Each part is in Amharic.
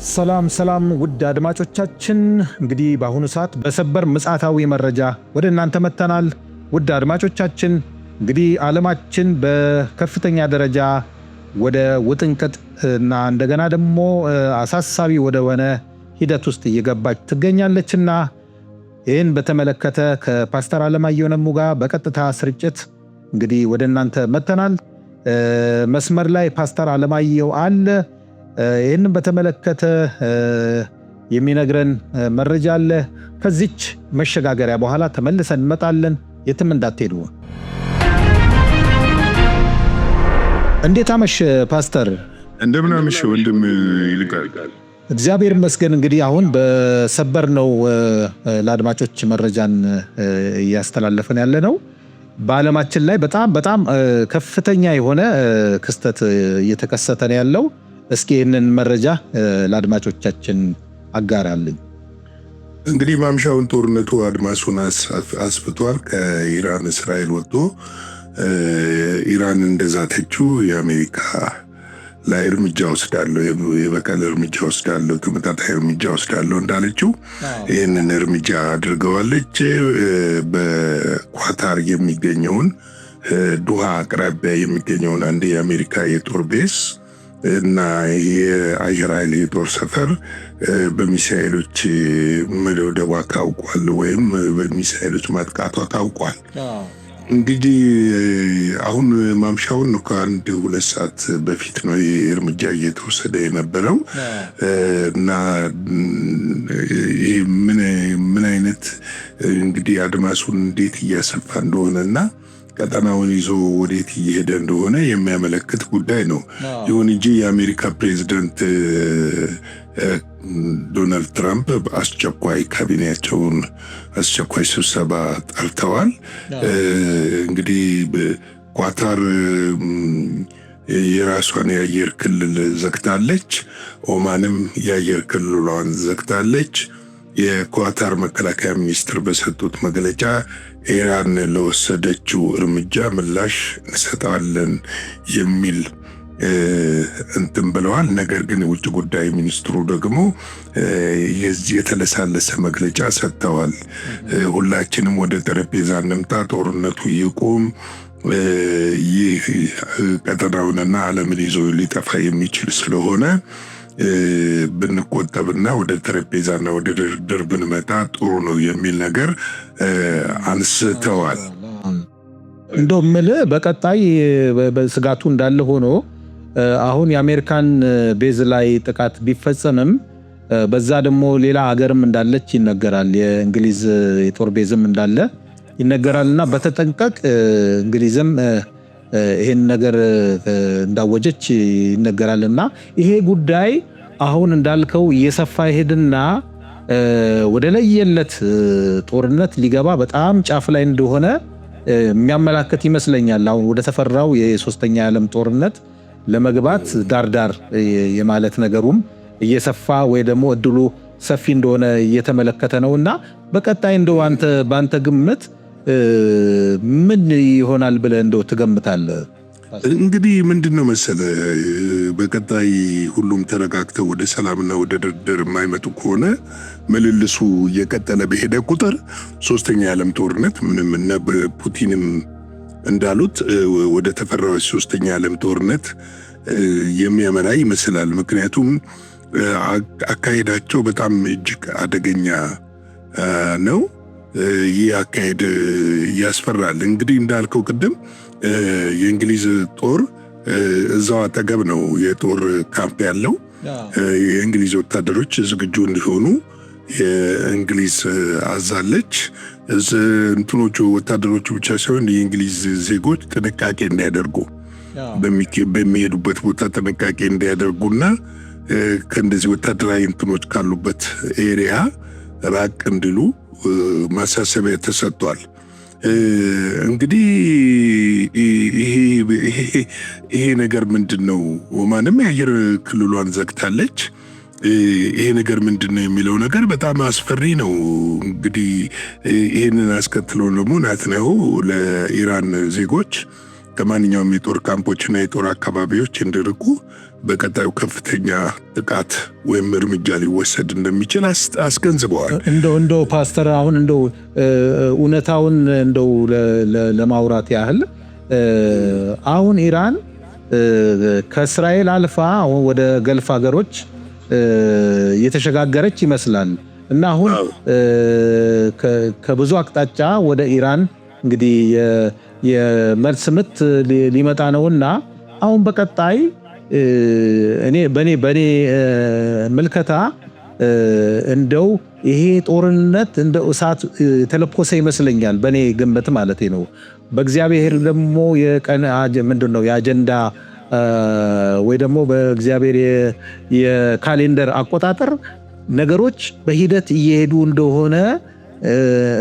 ሰላም ውድ አድማጮቻችን እንግዲህ በአሁኑ ሰዓት በሰበር ምጽአታዊ መረጃ ወደ እናንተ መተናል። ውድ አድማጮቻችን እንግዲህ ዓለማችን በከፍተኛ ደረጃ ወደ ውጥንቅጥ እና እንደገና ደግሞ አሳሳቢ ወደ ሆነ ሂደት ውስጥ እየገባች ትገኛለችና ይህን በተመለከተ ከፓስተር አለማየሁ ነሙ ጋር በቀጥታ ስርጭት እንግዲህ ወደ እናንተ መተናል። መስመር ላይ ፓስተር አለማየሁ አለ። ይህንን በተመለከተ የሚነግረን መረጃ አለ። ከዚች መሸጋገሪያ በኋላ ተመልሰን እንመጣለን። የትም እንዳትሄዱ። እንዴት አመሽ ፓስተር? እንደምን አመሽ ወንድም ይልቃል። እግዚአብሔር ይመስገን። እንግዲህ አሁን በሰበር ነው ለአድማጮች መረጃን እያስተላለፈን ያለ ነው። በዓለማችን ላይ በጣም ከፍተኛ የሆነ ክስተት እየተከሰተ ነው ያለው። እስኪ ይህንን መረጃ ለአድማጮቻችን አጋራልኝ። እንግዲህ ማምሻውን ጦርነቱ አድማሱን አስፍቷል። ከኢራን እስራኤል ወጥቶ ኢራን እንደዛተችው የአሜሪካ ላይ እርምጃ ወስዳለሁ፣ የበቀል እርምጃ ወስዳለሁ፣ ተመጣጣኝ እርምጃ ወስዳለሁ እንዳለችው ይህንን እርምጃ አድርገዋለች። በኳታር የሚገኘውን ዱሃ አቅራቢያ የሚገኘውን አንድ የአሜሪካ የጦር ቤዝ እና የአየር ኃይል የጦር ሰፈር በሚሳኤሎች መደብደቧ ታውቋል፣ ወይም በሚሳኤሎች ማጥቃቷ ታውቋል። እንግዲህ አሁን ማምሻውን ከአንድ 2 ሰዓት በፊት ነው እርምጃ እየተወሰደ የነበረው እና ይህ ምን አይነት እንግዲህ አድማሱን እንዴት እያሰፋ እንደሆነና ቀጠናውን ይዞ ወዴት እየሄደ እንደሆነ የሚያመለክት ጉዳይ ነው። ይሁን እንጂ የአሜሪካ ፕሬዝዳንት ዶናልድ ትራምፕ አስቸኳይ ካቢኔያቸውን አስቸኳይ ስብሰባ ጠርተዋል። እንግዲህ ኳታር የራሷን የአየር ክልል ዘግታለች። ኦማንም የአየር ክልሏን ዘግታለች። የኳታር መከላከያ ሚኒስትር በሰጡት መግለጫ ኢራን ለወሰደችው እርምጃ ምላሽ እንሰጣለን የሚል እንትን ብለዋል። ነገር ግን የውጭ ጉዳይ ሚኒስትሩ ደግሞ የተለሳለሰ መግለጫ ሰጥተዋል። ሁላችንም ወደ ጠረጴዛ እንምጣ፣ ጦርነቱ ይቁም፣ ይህ ቀጠናውንና ዓለምን ይዞ ሊጠፋ የሚችል ስለሆነ ብንቆጠብና ወደ ጠረጴዛና ወደ ድርድር ብንመጣ ጥሩ ነው የሚል ነገር አንስተዋል። እንደውም በቀጣይ በስጋቱ እንዳለ ሆኖ አሁን የአሜሪካን ቤዝ ላይ ጥቃት ቢፈጸምም በዛ ደግሞ ሌላ ሀገርም እንዳለች ይነገራል። የእንግሊዝ የጦር ቤዝም እንዳለ ይነገራልና በተጠንቀቅ እንግሊዝም ይሄን ነገር እንዳወጀች ይነገራልና ይሄ ጉዳይ አሁን እንዳልከው እየሰፋ ይሄድና ወደ ለየለት ጦርነት ሊገባ በጣም ጫፍ ላይ እንደሆነ የሚያመላክት ይመስለኛል። አሁን ወደ ተፈራው የሶስተኛ ዓለም ጦርነት ለመግባት ዳርዳር የማለት ነገሩም እየሰፋ ወይ ደግሞ እድሉ ሰፊ እንደሆነ እየተመለከተ ነውና በቀጣይ እንደው በአንተ ግምት ምን ይሆናል ብለህ እንደው ትገምታለህ? እንግዲህ ምንድነው መሰለህ፣ በቀጣይ ሁሉም ተረጋግተው ወደ ሰላምና ወደ ድርድር የማይመጡ ከሆነ ምልልሱ እየቀጠለ በሄደ ቁጥር ሶስተኛ የዓለም ጦርነት ምንም እና ፑቲንም እንዳሉት ወደ ተፈራው ሶስተኛ የዓለም ጦርነት የሚያመራ ይመስላል። ምክንያቱም አካሄዳቸው በጣም እጅግ አደገኛ ነው። ይህ አካሄድ ያስፈራል። እንግዲህ እንዳልከው ቅድም የእንግሊዝ ጦር እዛው አጠገብ ነው የጦር ካምፕ ያለው። የእንግሊዝ ወታደሮች ዝግጁ እንዲሆኑ የእንግሊዝ አዛለች። እንትኖቹ ወታደሮቹ ብቻ ሳይሆን የእንግሊዝ ዜጎች ጥንቃቄ እንዲያደርጉ በሚሄዱበት ቦታ ጥንቃቄ እንዲያደርጉና ከእንደዚህ ወታደራዊ እንትኖች ካሉበት ኤሪያ ራቅ እንዲሉ ማሳሰቢያ ተሰጥቷል። እንግዲህ ይሄ ነገር ምንድነው? ኦማንም የአየር ክልሏን ዘግታለች። ይሄ ነገር ምንድነው የሚለው ነገር በጣም አስፈሪ ነው። እንግዲህ ይሄንን አስከትሎ ደግሞ ናትናኤል ለኢራን ዜጎች ከማንኛውም የጦር ካምፖችና የጦር አካባቢዎች እንዲርቁ በቀጣዩ ከፍተኛ ጥቃት ወይም እርምጃ ሊወሰድ እንደሚችል አስገንዝበዋል። እንደው ፓስተር አሁን እንደው እውነታውን እንደው ለማውራት ያህል አሁን ኢራን ከእስራኤል አልፋ ወደ ገልፍ ሀገሮች የተሸጋገረች ይመስላል እና አሁን ከብዙ አቅጣጫ ወደ ኢራን እንግዲህ የመልስ ምት ሊመጣ ነውና አሁን በቀጣይ በኔ ምልከታ እንደው ይሄ ጦርነት እንደ እሳት ተለኮሰ ይመስለኛል፣ በኔ ግምት ማለት ነው። በእግዚአብሔር ደግሞ የቀን ምንድነው የአጀንዳ ወይ ደግሞ በእግዚአብሔር የካሌንደር አቆጣጠር ነገሮች በሂደት እየሄዱ እንደሆነ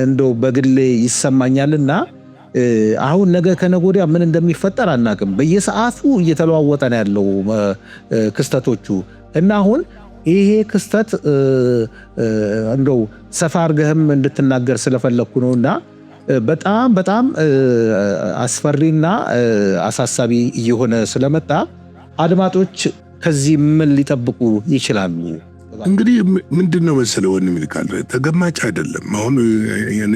እንደው በግሌ ይሰማኛልና አሁን ነገ ከነገ ወዲያ ምን እንደሚፈጠር አናቅም። በየሰዓቱ እየተለዋወጠ ነው ያለው ክስተቶቹ እና አሁን ይሄ ክስተት እንደው ሰፋ አድርገህም እንድትናገር ስለፈለኩ ነውና በጣም አስፈሪና አሳሳቢ እየሆነ ስለመጣ አድማጮች ከዚህ ምን ሊጠብቁ ይችላሉ? እንግዲህ ምንድነው መሰለ ወንድም ይልቃል፣ ተገማች አይደለም። አሁን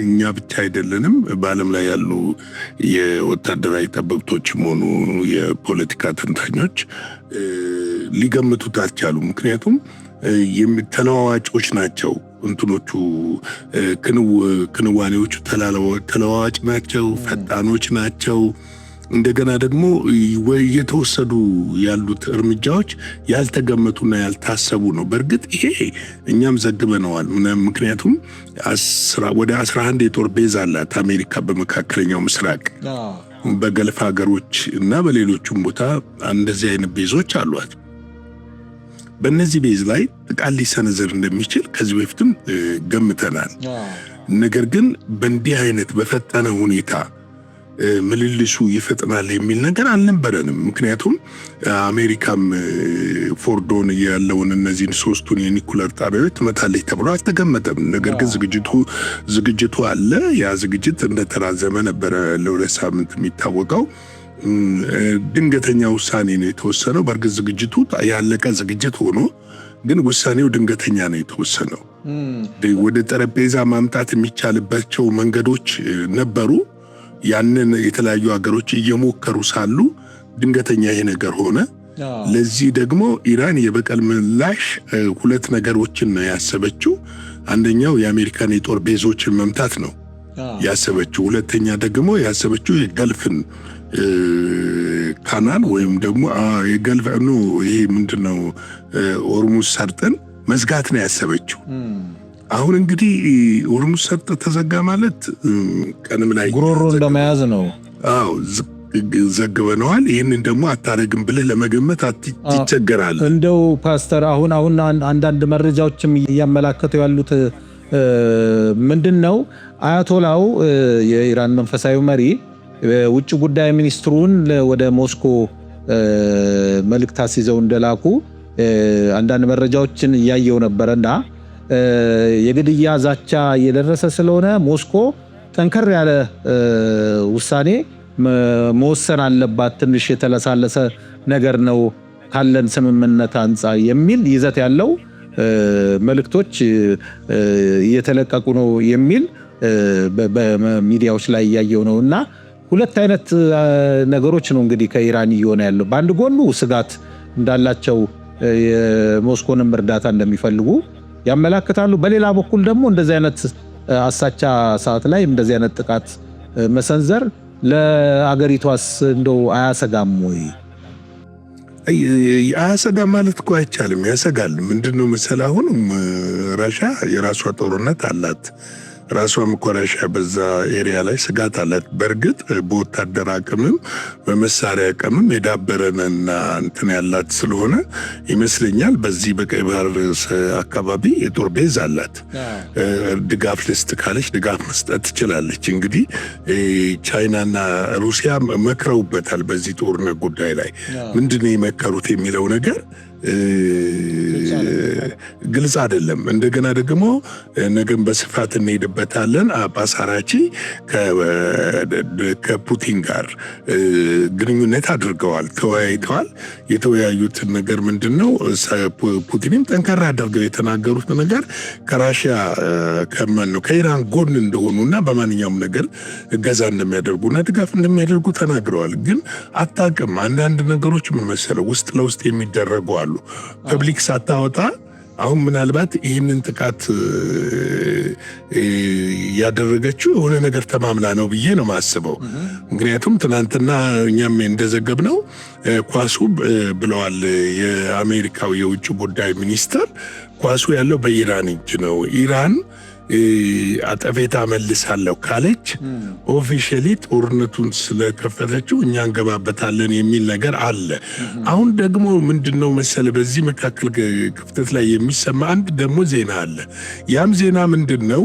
እኛ ብቻ አይደለንም፣ በዓለም ላይ ያሉ የወታደራዊ ጠበብቶችም ሆኑ የፖለቲካ ተንታኞች ሊገምቱት አልቻሉም። ምክንያቱም ተለዋዋጮች ናቸው እንትኖቹ ክንዋኔዎቹ ተለዋዋጭ ናቸው፣ ፈጣኖች ናቸው። እንደገና ደግሞ የተወሰዱ ያሉት እርምጃዎች ያልተገመቱና ያልታሰቡ ነው። በእርግጥ ይሄ እኛም ዘግበነዋል። ምክንያቱም ወደ 11 የጦር ቤዝ አላት አሜሪካ በመካከለኛው ምስራቅ፣ በገልፍ ሀገሮች እና በሌሎቹም ቦታ እንደዚህ አይነት ቤዞች አሏት። በእነዚህ ቤዝ ላይ ጥቃት ሊሰነዘር እንደሚችል ከዚህ በፊትም ገምተናል። ነገር ግን በእንዲህ አይነት በፈጠነ ሁኔታ ምልልሱ ይፈጥናል የሚል ነገር አልነበረንም። ምክንያቱም አሜሪካም ፎርዶን ያለውን እነዚህን 3ቱን የኒኩለር ጣቢያዎች ትመታለች ተብሎ አልተገመተም። ነገር ግን ዝግጅቱ አለ። ያ ዝግጅት እንደተራዘመ ነበረ ለ2 ሳምንት የሚታወቀው። ድንገተኛ ውሳኔ ነው የተወሰነው። በእርግጥ ዝግጅቱ ያለቀ ዝግጅት ሆኖ ግን ውሳኔው ድንገተኛ ነው የተወሰነው። ወደ ጠረጴዛ ማምጣት የሚቻልባቸው መንገዶች ነበሩ። ያንን የተለያዩ ሀገሮች እየሞከሩ ሳሉ ድንገተኛ ይሄ ነገር ሆነ። ለዚህ ደግሞ ኢራን የበቀል ምላሽ 2 ነገሮችን ነው ያሰበችው። አንደኛው የአሜሪካን የጦር ቤዞችን መምታት ነው ያሰበችው። ሁለተኛ ደግሞ ያሰበችው የገልፍን ካናል ወይም ደግሞ የገልፍ ይሄ ምንድነው ሆርሙዝ ሰርጥን መዝጋት ነው ያሰበችው። አሁን እንግዲህ ሆርሙዝ ሰርጥ ተዘጋ ማለት ቀንም ላይ ጉሮሮ እንደመያዝ ነው። አዎ ዘግበነዋል። ይህንን ደግሞ አታረግም ብለህ ለመገመት ይቸገራል። እንደው ፓስተር አሁን አንዳንድ መረጃዎችም እያመላከቱ ያሉት ምንድነው አያቶላው የኢራን መንፈሳዊ መሪ ውጭ ጉዳይ ሚኒስትሩን ወደ ሞስኮ መልእክት አስይዘው እንደላኩ አንዳንድ መረጃዎችን እያየው ነበርና የግድያ ዛቻ እየደረሰ ስለሆነ ሞስኮ ጠንከር ያለ ውሳኔ መወሰን አለባት። ትንሽ የተለሳለሰ ነገር ነው ካለን ስምምነት አንጻር የሚል ይዘት ያለው መልእክቶች እየተለቀቁ ነው የሚል በሚዲያዎች ላይ እያየው ነውና 2 አይነት ነገሮች ነው እንግዲህ ከኢራን እየሆነ ያለው። በአንድ ጎኑ ስጋት እንዳላቸው የሞስኮንም እርዳታ እንደሚፈልጉ ያመላክታሉ። በሌላ በኩል ደግሞ እንደዚህ አይነት አሳቻ ሰዓት ላይ እንደዚህ አይነት ጥቃት መሰንዘር ለአገሪቷስ እንደው አያሰጋም ወይ? አያሰጋም ማለት እኮ አይቻልም። ያሰጋል። ምንድነው መሰለህ አሁን ራሻ የራሷ ጦርነት አላት። ራሷም እኮ ራሻ በዛ ኤሪያ ላይ ስጋት አላት። በእርግጥ በወታደር አቅምም በመሳሪያ አቅምም የዳበረና እንትን ያላት ስለሆነ ይመስለኛል በዚህ በቀይ ባህር አካባቢ የጦር ቤዝ አላት። ድጋፍ ልስጥ ካለች ድጋፍ መስጠት ትችላለች። እንግዲህ ቻይናና ሩሲያ መክረውበታል በዚህ ጦርነት ጉዳይ ላይ። ምንድነው የመከሩት የሚለው ነገር ግልጽ አይደለም። እንደገና ደግሞ ነገም በስፋት እንሄድበታለን። አባስ አራቺ ከፑቲን ጋር ግንኙነት አድርገዋል፣ ተወያይተዋል። የተወያዩትን ነገር ምንድን ነው? ፑቲንም ጠንከራ አድርገው የተናገሩት ነገር ከራሽያ ከኢራን ጎን እንደሆኑና በማንኛውም ነገር እገዛ እንደሚያደርጉና ድጋፍ እንደሚያደርጉ ተናግረዋል። ግን አታውቅም፣ አንዳንድ ነገሮች ምን መሰለው ውስጥ ለውስጥ የሚደረጉ አሉ ፐብሊክ ሳታወጣ። አሁን ምናልባት ይህንን ጥቃት ያደረገችው የሆነ ነገር ተማምና ነው ብዬ ነው ማስበው። ምክንያቱም ትናንትና እኛም እንደዘገብነው ኳሱ ብለዋል የአሜሪካው የውጭ ጉዳይ ሚኒስትር፣ ኳሱ ያለው በኢራን እጅ ነው። ኢራን አጠፌታ መልሳለሁ ካለች ኦፊሻሊ ጦርነቱን ስለከፈተችው እኛ እንገባበታለን የሚል ነገር አለ። አሁን ደግሞ ምንድነው መሰለ በዚህ መካከል ክፍተት ላይ የሚሰማ አንድ ደግሞ ዜና አለ። ያም ዜና ምንድነው?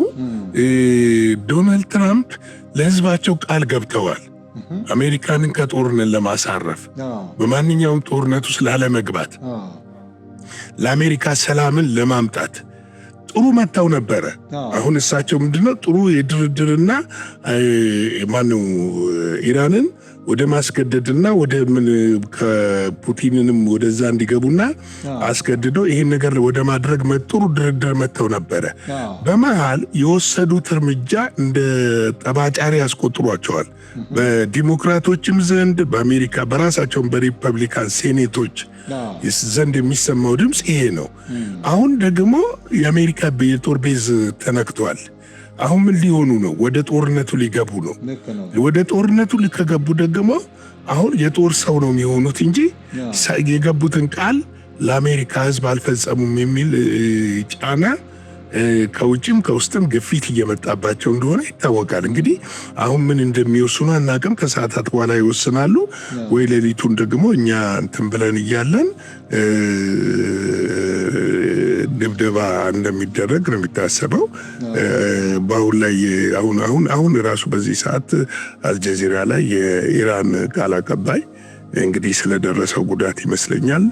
ዶናልድ ትራምፕ ለህዝባቸው ቃል ገብተዋል አሜሪካንን ከጦርነት ለማሳረፍ፣ በማንኛውም ጦርነቱ ስላለመግባት፣ ለአሜሪካ ሰላምን ለማምጣት ጥሩ መታው ነበረ። አሁን እሳቸው ምንድነው ጥሩ የድርድርና ማነው ኢራንን ወደ ማስገደድና ወደ ምን ከፑቲንንም ወደዛ እንዲገቡና አስገድደው ይሄን ነገር ወደ ማድረግ ጥሩ ድርድር መተው ነበረ። በመሃል የወሰዱት እርምጃ እንደ ጠባጫሪ ያስቆጥሯቸዋል። በዲሞክራቶችም ዘንድ በአሜሪካ በራሳቸውን በሪፐብሊካን ሴኔቶች ዘንድ የሚሰማው ድምፅ ይሄ ነው። አሁን ደግሞ የአሜሪካ የጦር ቤዝ ተነክቷል። አሁን ምን ሊሆኑ ነው? ወደ ጦርነቱ ሊገቡ ነው። ወደ ጦርነቱ ከገቡ ደግሞ አሁን የጦር ሰው ነው የሚሆኑት እንጂ የገቡትን ቃል ለአሜሪካ ሕዝብ አልፈጸሙም የሚል ጫና ከውጭም ከውስጥም ግፊት እየመጣባቸው እንደሆነ ይታወቃል። እንግዲህ አሁን ምን እንደሚወስኑ አናውቅም። ከሰዓታት በኋላ ይወስናሉ ወይ ሌሊቱን ደግሞ እኛ እንትን ብለን እያለን ድብደባ እንደሚደረግ ነው የሚታሰበው። በአሁን ላይ አሁን ራሱ በዚህ ሰዓት አልጀዚራ ላይ የኢራን ቃል አቀባይ እንግዲህ ስለደረሰው ጉዳት ይመስለኛል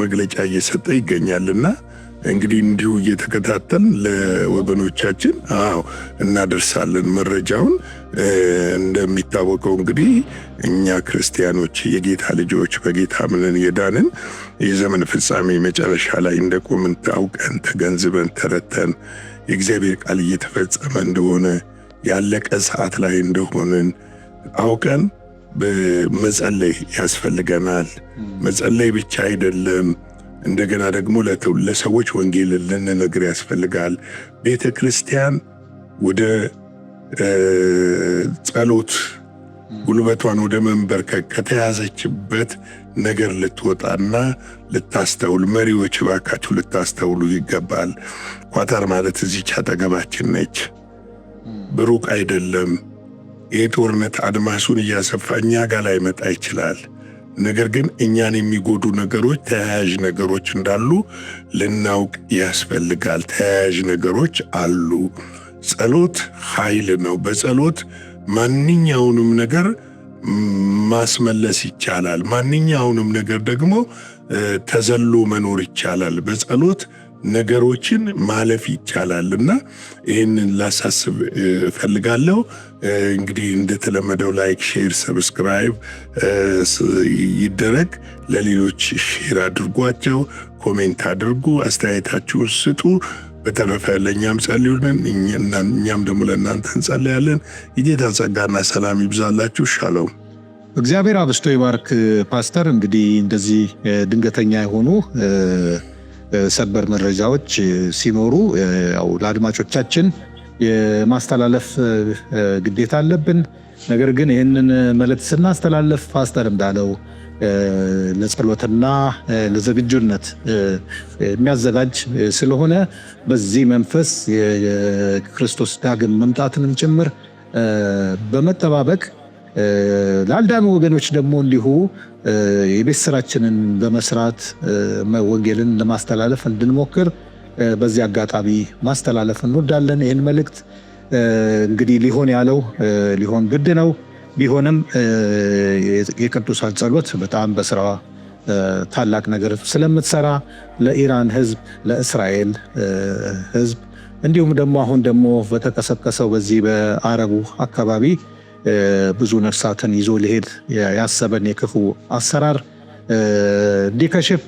መግለጫ እየሰጠ ይገኛልና እንግዲህ እንዲሁ እየተከታተል ለወገኖቻችን እናደርሳለን መረጃውን። እንደሚታወቀው እንግዲህ እኛ ክርስቲያኖች የጌታ ልጆች በጌታ ምንን የዳንን የዘመን ፍጻሜ መጨረሻ ላይ እንደቆምን ታውቀን ተገንዝበን ተረተን የእግዚአብሔር ቃል እየተፈጸመ እንደሆነ ያለቀ ሰዓት ላይ እንደሆንን አውቀን በመጸለይ ያስፈልገናል። መጸለይ ብቻ አይደለም፣ እንደገና ደግሞ ለሰዎች ወንጌል ልንነግር ያስፈልጋል። ቤተ ክርስቲያን ወደ ጸሎት ጉልበቷን ወደ መንበርከክ ከተያዘችበት ነገር ልትወጣና ልታስተውል፣ መሪዎች ባካችሁ ልታስተውሉ ይገባል። ኳታር ማለት እዚች አጠገባችን ነች፣ ብሩቅ አይደለም። የጦርነት አድማሱን እያሰፋ እኛ ጋር ላይ መጣ ይችላል። ነገር ግን እኛን የሚጎዱ ነገሮች፣ ተያያዥ ነገሮች እንዳሉ ልናውቅ ያስፈልጋል። ተያያዥ ነገሮች አሉ። ጸሎት ኃይል ነው። በጸሎት ማንኛውንም ነገር ማስመለስ ይቻላል። ማንኛውንም ነገር ደግሞ ተዘሎ መኖር ይቻላል። በጸሎት ነገሮችን ማለፍ ይቻላልና ይህንን ላሳስብ እፈልጋለሁ። እንግዲህ እንደተለመደው ላይክ፣ ሼር፣ ሰብስክራይብ ይደረግ። ለሌሎች ሼር አድርጓቸው፣ ኮሜንት አድርጉ፣ አስተያየታችሁን ስጡ። በተረፈ ለእኛም ጸልዩልን፣ እኛም ደግሞ ለእናንተ እንጸልያለን። የጌታ ጸጋና ሰላም ይብዛላችሁ። ሻሎም። እግዚአብሔር አብስቶ ይባርክ። ፓስተር እንግዲህ እንደዚህ ድንገተኛ የሆኑ ሰበር መረጃዎች ሲኖሩ ያው ለአድማጮቻችን የማስተላለፍ ግዴታ አለብን። ነገር ግን ይህንን መልእክት ስናስተላለፍ ፓስተር እንዳለው ለጸሎትና ለዝግጁነት የሚያዘጋጅ ስለሆነ በዚህ መንፈስ የክርስቶስ ዳግም መምጣትንም ጭምር በመጠባበቅ ለአልዳኑ ወገኖች ደግሞ እንዲሁ የቤት ስራችንን በመስራት ወንጌልን ለማስተላለፍ እንድንሞክር በዚህ አጋጣሚ ማስተላለፍ እንወዳለን። ይህን መልእክት እንግዲህ ሊሆን ያለው ሊሆን ግድ ነው። ቢሆንም የቅዱሳን ጸሎት በጣም በስራ ታላቅ ነገር ስለምትሰራ ለኢራን ህዝብ፣ ለእስራኤል ህዝብ እንዲሁም ደግሞ አሁን ደግሞ በተቀሰቀሰው በዚህ በአረቡ አካባቢ ብዙ ነፍሳትን ይዞ ሊሄድ ያሰበን የክፉ አሰራር እንዲከሽፍ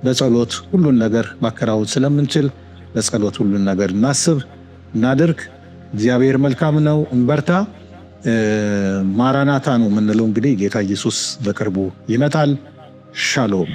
በጸሎት ሁሉን ነገር ማከናወን ስለምንችል በጸሎት ሁሉን ነገር እናስብ፣ እናድርግ። እግዚአብሔር መልካም ነው። እንበርታ። ማራናታ ነው የምንለው እንግዲህ ጌታ ኢየሱስ በቅርቡ ይመጣል። ሻሎም